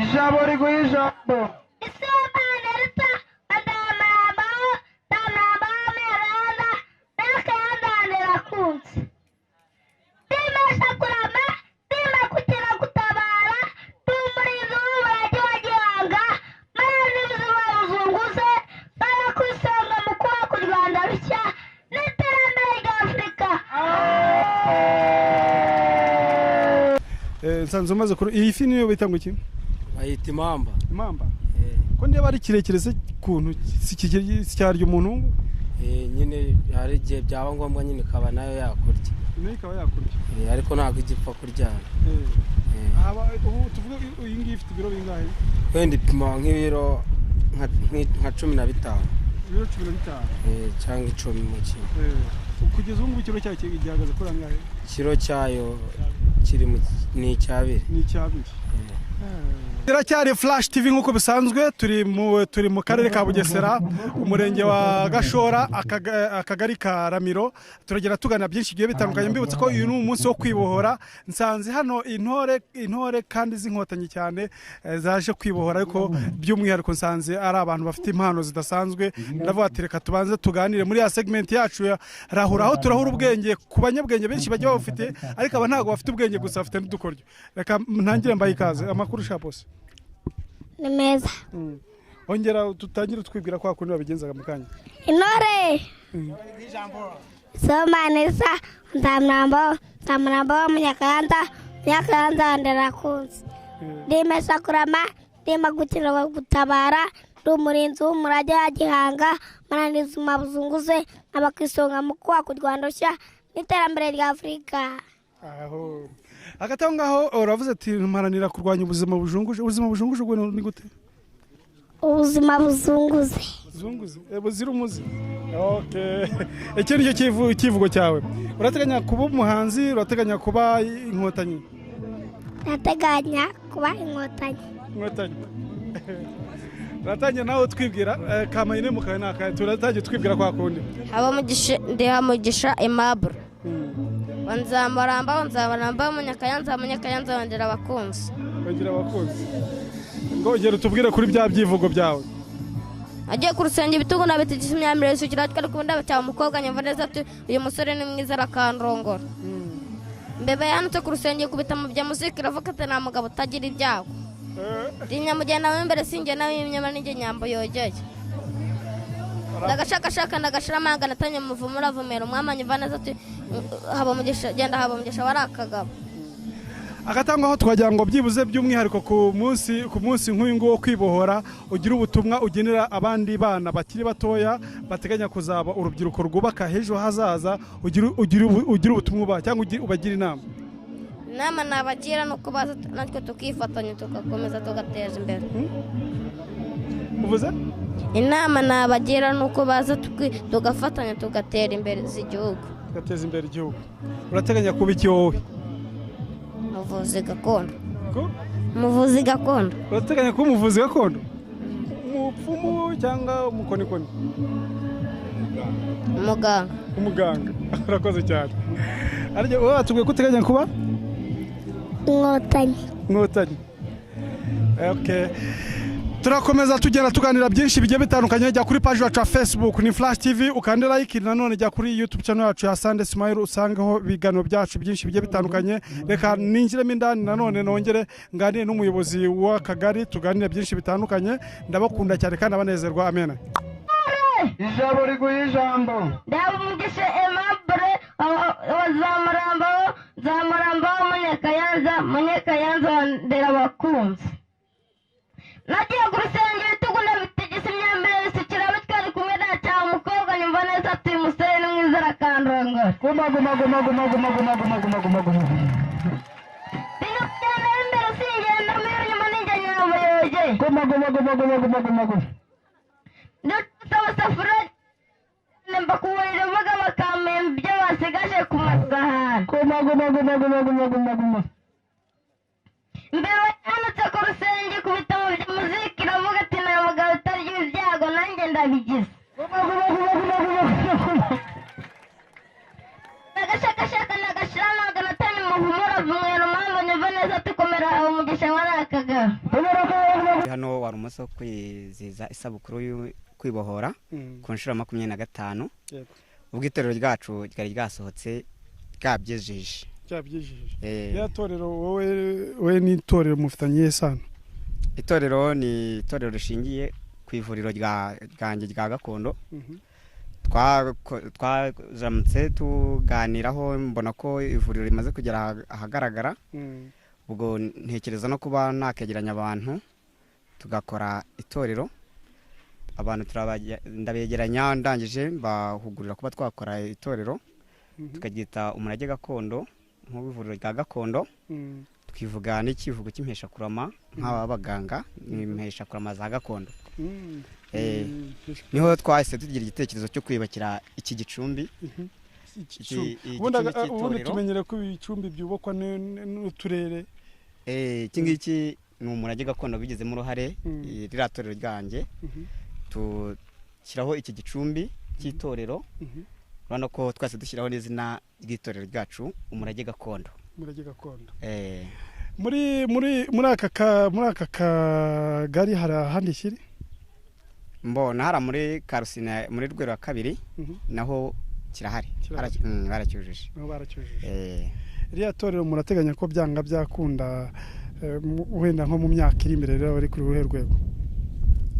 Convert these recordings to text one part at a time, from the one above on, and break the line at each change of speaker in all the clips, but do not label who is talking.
ijambo riguha ijambo.
Isomane rita adamaba tamaba meranda nakandandira kunzi. Dimesha kurama dima kukira gutabara tumurinzi w'umurage wa Gihanga mani mzima uzunguze bana kwisanga mu kubaka u Rwanda rushya n'iterambere rya Afurika.
Nsanze umaze kuri iyi fi niyo bita ngo iki?
Bayita imamba.
Imamba? Ko ndeba ari kirekire se kuntu cyarya umuntu?
Nyine hari igihe byaba ngombwa nyine kaba nayo yakurya.
Nayo ikaba yakurya.
Ariko ntabwo igipfa kuryana.
Ubu tuvuga iyi ngiyi ifite ibiro bingahe?
Wenda ipima nk'ibiro nka 15.
Ibiro 15?
Cyangwa 10 mu kintu.
Kugeza ubu ikiro cyayo gihagaze kuri angahe?
Ikiro cyayo kiri ni icyabiri.
Ni icyabiri. Iracyari Flash TV nkuko bisanzwe turi mu karere ka Bugesera, umurenge wa Gashora, akagari ka Ramiro. Turagera tugana byinshi bigiye bitandukanye, mbibutse ko uyu ni umunsi wo kwibohora. Nsanze hano intore kandi zinkotanyi cyane zaje kwibohora, ariko by'umwihariko nsanze ari abantu bafite impano zidasanzwe. Ndavuga ati reka tubanze tuganire muri ya segment yacu ya rahura, aho turahura ubwenge ku banyabwenge benshi bajya bafite, ariko aba ntago bafite ubwenge gusa, bafite n'udukoryo. Reka ntangire mbaye ikaze. Amakuru shapose
ni meza.
Ongera tutangire twibwira kwa kundi babigenzaga mu kanya.
Intore somanisa ndamrambo munyakayanda nderakunzi. Dimesha kurama dima gukira gutabara rumurinzi w'umurage wa Gihanga mananiza umabuzunguze abakisonga mu kubaka u Rwanda rushya n'iterambere rya Afurika.
Aho agataho ngaho uravuze ati mparanira kurwanya ubuzima bujunguje. Ubuzima bujunguje ubwo ni gute?
Ubuzima buzunguze.
Buzunguze buzira umuze. Okay. Icyo nicyo kivugo cyawe. Urateganya kuba umuhanzi, urateganya kuba inkotanyi?
Nateganya kuba inkotanyi.
Inkotanyi. Ratanye nawe twibwira kamayine mukaye naka turatangiye twibwira kwa kundi.
Hamugisha Aimable. Nzamuramba munyakayanza wandira abakunzi.
Bagira abakunzi. Ngongera tubwire kuri bya byivugo byawe.
Agiye ku rusenge ibitugu nabitigisa imyamire sukira twakunda bacya umukobwa nyumva neza ati uyu musore ni mwiza rakandongora. Mbebe yanutse ku rusenge kubita mu bya muziki ravuga ati nta mugabo utagira ibyago. Dinyamugenda w'imbere singe nawe imyama n'inge nyambo yogeye. Ndagashaka ndagashiramaga natanye muvumo ravumera umwamanye vaneza ati haba mugisha warakagabo.
Agatangwa aho twagira ngo byibuze by'umwihariko ku munsi nk'uyu ngo kwibohora ugira ubutumwa ugenera abandi bana bakiri batoya bateganya kuzaba urubyiruko rwubaka hejo hazaza, ugira ubutumwa cyangwa ubagira inama.
Inama nabagira nuko baza natwe tukifatanya tugakomeza tugateza imbere.
Uvuze?
Inama nabagira nuko baza tugafatanya tugatera imbere igihugu.
Tugateza imbere igihugu. Urateganya kuba iki wowe?
Umuvuzi gakondo. Umuvuzi gakondo.
Urateganya kuba umuvuzi gakondo? Umupfumu cyangwa umukonikoni? Umuganga. Urakoze cyane. Ariko wowe atubwiye ko uteganya kuba inkotanyi. Okay. Turakomeza tugenda tuganira byinshi bigiye bitandukanye. Jya kuri page yacu ya Facebook ni Flash TV, ukande like, nanone jya kuri YouTube channel yacu ya Sunday Smile usangaho ibiganiro byacu byinshi bigiye bitandukanye. Reka ninjiremo indani nanone nongere nganire n'umuyobozi w'akagari tuganire byinshi bitandukanye. Ndabakunda cyane kandi abanezerwa. Amen.
Ijambo riguha ijambo.
Ndamugishe Aimable nzamuramba munyakayanza ndera abakunzi. Nagiye ku rusenge ibitugu nabitigisa imyambere bisukira bitwari kumwe nacya umukobwa nyumva neza ati umusore ni mwiza rakandongora.
Guma.
Sinugenda imbere singenda mbere nyuma ninjye nyambo yogeye.
Guma.
Ndasaba safuriya mbakuburira uvuga bakamenya ibyo basigaje ku masahani.
Guma.
Mbere yanutse ku rusenge kubita mu muziki iravuga ati nta mugabo utarya ibyago nanjye ndabigize. Nagashaka nagashira naga natanye umuvumo uravumwera mpamvu nyumva neza tukomera umugisha waraka
hano wari umunsi wo kwizihiza isabukuru yo kwibohora ku nshuro 25 ubwo itorero ryacu ryari ryasohotse ryabyejeje
ya torero wowe ni itorero mufitanye isano.
Itorero ni itorero rishingiye ku ivuriro ryanjye rya gakondo. Twazamutse tuganiraho mbona ko ivuriro rimaze kugera ahagaragara, ubwo ntekereza no kuba nakegeranya abantu tugakora itorero. Abantu ndabegeranya ndangije bahugurira kuba twakora itorero tukagita umurage gakondo nk'ivuriro rya gakondo, twivuga n'ikivugo cy'impesha kurama nk'abaganga n'impesha kurama za gakondo. Niho twahise tugira igitekerezo cyo kwibakira iki gicumbi.
Ubundi tumenyere ko ibicumbi byubakwa n'uturere.
Iki ngiki ni umurage gakondo bigezemo uruhare ririya torero ryanjye. Tushyiraho iki gicumbi cy'itorero, urabona ko twese dushyiraho n'izina ry'itorero ryacu umurage gakondo.
Muri aka kagari hari ahandi kiri?
Mbona hari muri Karusina muri Rwero wa kabiri naho kirahari. Baracyujije.
Iriya torero murateganya ko byanga byakunda wenda nko mu myaka iri imbere rero bari kuri uruhe rwego?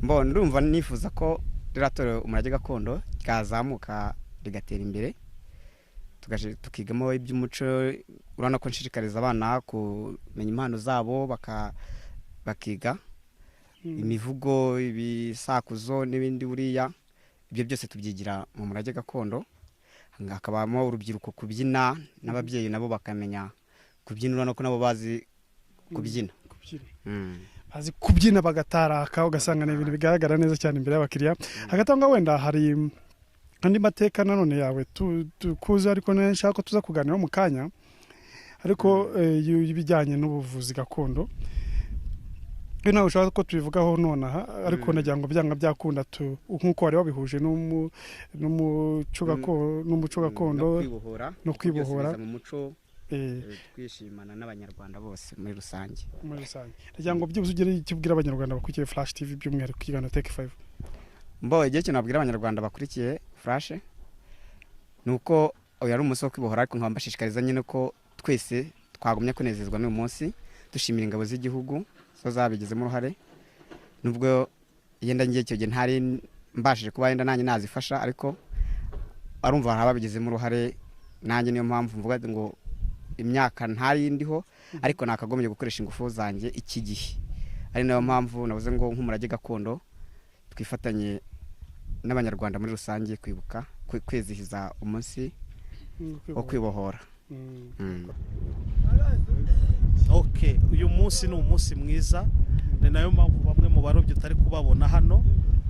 Mbona ndumva nifuza ko iriya torero umurage gakondo ryazamuka rigatera imbere, tukigamo iby'umuco. Urabona ko nshishikariza abana kumenya impano zabo bakiga imivugo, ibisakuzo n'ibindi. Buriya ibyo byose tubyigira mu murage gakondo. Hakabamo urubyiruko kubyina, n'ababyeyi nabo bakamenya kubyina. Urabona ko nabo bazi kubyina. Bazi kubyina bagataraka, ugasanga ni ibintu bigaragara neza cyane imbere y'abakiriya. Hagatanga wenda hari andi mateka nanone yawe tukuze, ariko nshaka ko tuza kuganira mu kanya, ariko ibijyanye n'ubuvuzi gakondo nawe ushaka ko tubivugaho nonaha, ariko nagira ngo byanga byakunda nk'uko wari wabihuje n'umuco gakondo no kwibohora mu muco, twishimana n'abanyarwanda bose muri rusange.
Nagira ngo byibuze ugire icyo ubwira abanyarwanda bakurikiye Flash TV by'umwihariko kigana Tech 5.
Igihe cyo nabwira abanyarwanda bakurikiye Flash nuko uyu ari umunsi wo kwibohora, ariko nkaba mbashishikariza nyine ko twese twagumye kunezezwa n'uyu munsi, dushimira ingabo z'igihugu zo zabigizemo uruhare. Nubwo yenda ngiye cyo gihe ntari mbashije kuba yenda nanjye nazifasha, ariko arumva babigizemo uruhare. Nanjye niyo mpamvu mvuga ngo imyaka ntari ndiho, ariko nakagombye gukoresha ingufu zanjye iki gihe. Ari nayo mpamvu navuze ngo nk'umurage gakondo twifatanye n'abanyarwanda muri rusange kwibuka kwizihiza umunsi wo kwibohora.
Uyu munsi ni umunsi mwiza, ni nayo mpamvu bamwe mu barobyi utari kubabona hano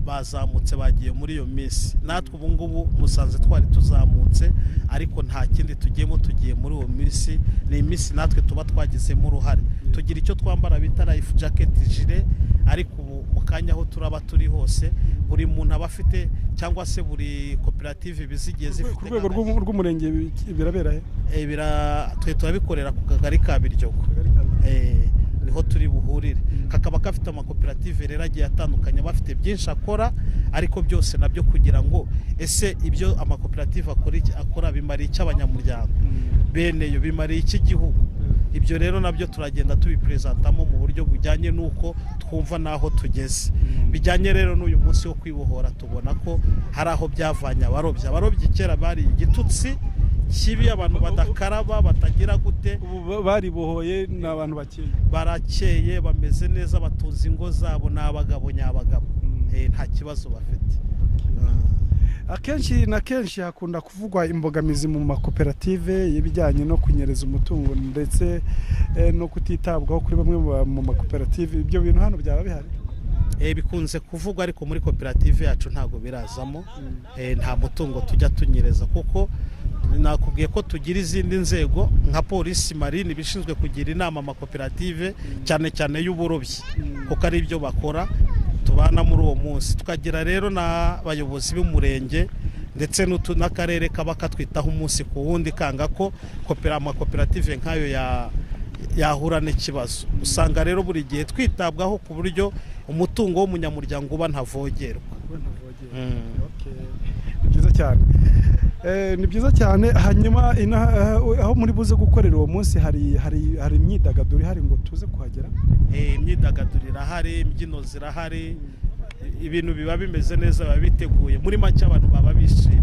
bazamutse bagiye muri iyo minsi. Natwe ubu ngubu musanze twari tuzamutse, ariko nta kindi tugiyemo, tugiye muri uwo minsi. Ni iminsi natwe tuba twagizemo uruhare. Tugira icyo twambara bita life jacket, jire, ariko ubu mu kanya aho turaba turi hose buri muntu aba afite, cyangwa se buri koperative bizigiye zifite.
Ku rwego rw'umurenge birabera
twe turabikorera ku kagari ka Biryogo. Niho turi buhurire. Kakaba gafite amakoperative rero agiye atandukanye, bafite byinshi akora, ariko byose nabyo kugira ngo ese ibyo amakoperative akora bimariye iki abanyamuryango, beneyo bimariye iki igihugu. Ibyo rero nabyo turagenda tubipresentamo mu buryo bujyanye n'uko twumva naho tugeze. Bijyanye rero n'uyu munsi wo kwibohora, tubona ko hari aho byavanye abarobyi kera bari igitutsi kibi, abantu badakaraba batagira gute.
Baribohoye n'abantu
barakeye, bameze neza, batunze ingo zabo, n'abagabo nyabagabo, nta kibazo bafite.
Akenshi na kenshi hakunda kuvugwa imbogamizi mu makoperative y'ibijyanye no kunyereza umutungo ndetse no kutitabwaho kuri bamwe mu makoperative. Ibyo bintu hano byaba bihari?
Bikunze kuvugwa, ariko muri koperative yacu ntago birazamo. Nta mutungo tujya tunyereza, kuko nakubwiye ko tugira izindi nzego nka polisi, marine bishinzwe kugira inama amakoperative cyane cyane y'uburobyi, kuko ari ibyo bakora. Tubana muri uwo munsi, tukagira rero n'abayobozi b'umurenge ndetse n'akarere kaba katwitaho umunsi ku wundi, kanga ko amakoperative nk'ayo yahura n'ikibazo. Usanga rero buri gihe twitabwaho ku buryo umutungo w'umunyamuryango uba ntavogerwa.
Ni byiza cyane. Ni byiza cyane. Hanyuma aho muri buze gukorera uwo munsi hari imyidagaduro ihari ngo tuze kuhagera?
Imyidagaduro irahari, imbyino zirahari, ibintu biba bimeze neza, biba biteguye. Muri make abantu baba bishimye.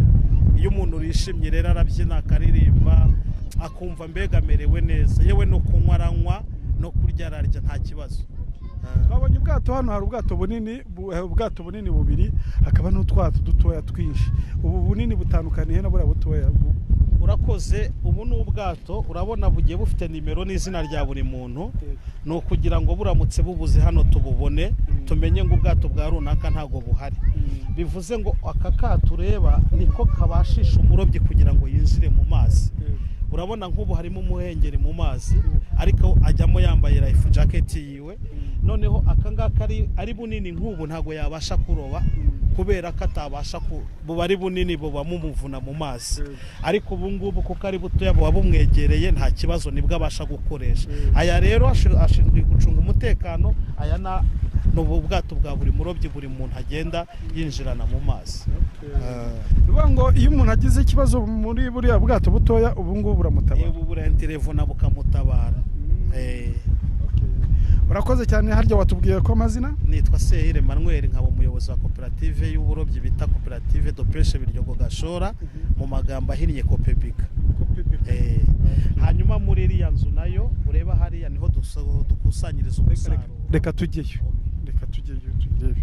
Iyo umuntu yishimye rero arabyina akaririmba akumva mbega amerewe neza, yewe no kunywa aranywa no kurya ararya nta kibazo.
Twabonye ubwato hano, hari ubwato bunini bubiri, hakaba n'utwato dutoya twinshi. Ubu bunini butandukaniye na buriya butoya?
Urakoze. Ubu ni ubwato, urabona bugiye bufite nimero n'izina rya buri muntu, ni ukugira ngo buramutse bubuze hano tububone, tumenye ngo ubwato bwa runaka ntago buhari. Bivuze ngo aka kato ureba niko kabashisha umurobyi kugira ngo yinjire mu mazi. Urabona nk'ubu harimo umuhengeri mu mazi, ariko ajyamo yambaye life jacket yiwe. Noneho akangaka ari bunini nk'ubu ntago yabasha kuroba, kubera ko atabasha buba ari bunini, buba mumuvuna mu mazi. Ariko ubu ngubu kuko ari butoya buba bumwegereye, nta kibazo nibwo abasha gukoresha. Aya rero ashinzwe gucunga umutekano. Aya n'ubu bwato bwa buri murobyi, buri muntu agenda yinjirana mu mazi.
Bivuga ngo iyo umuntu agize ikibazo muri buriya bwato butoya, ubu ngubu buramutabara?
Ubu burenterevona bukamutabara.
Urakoze cyane. Harya watubwiye ko amazina?
Nitwa Sehire Manuel, nkaba umuyobozi wa koperative y'uburobyi bita koperative de pêche Biryogo Gashora, mu magambo ahinnye Kopebika. Hanyuma muri iriya nzu nayo ureba hariya niho dukusanyiriza umusaruro.
Reka tujyeyo turebe.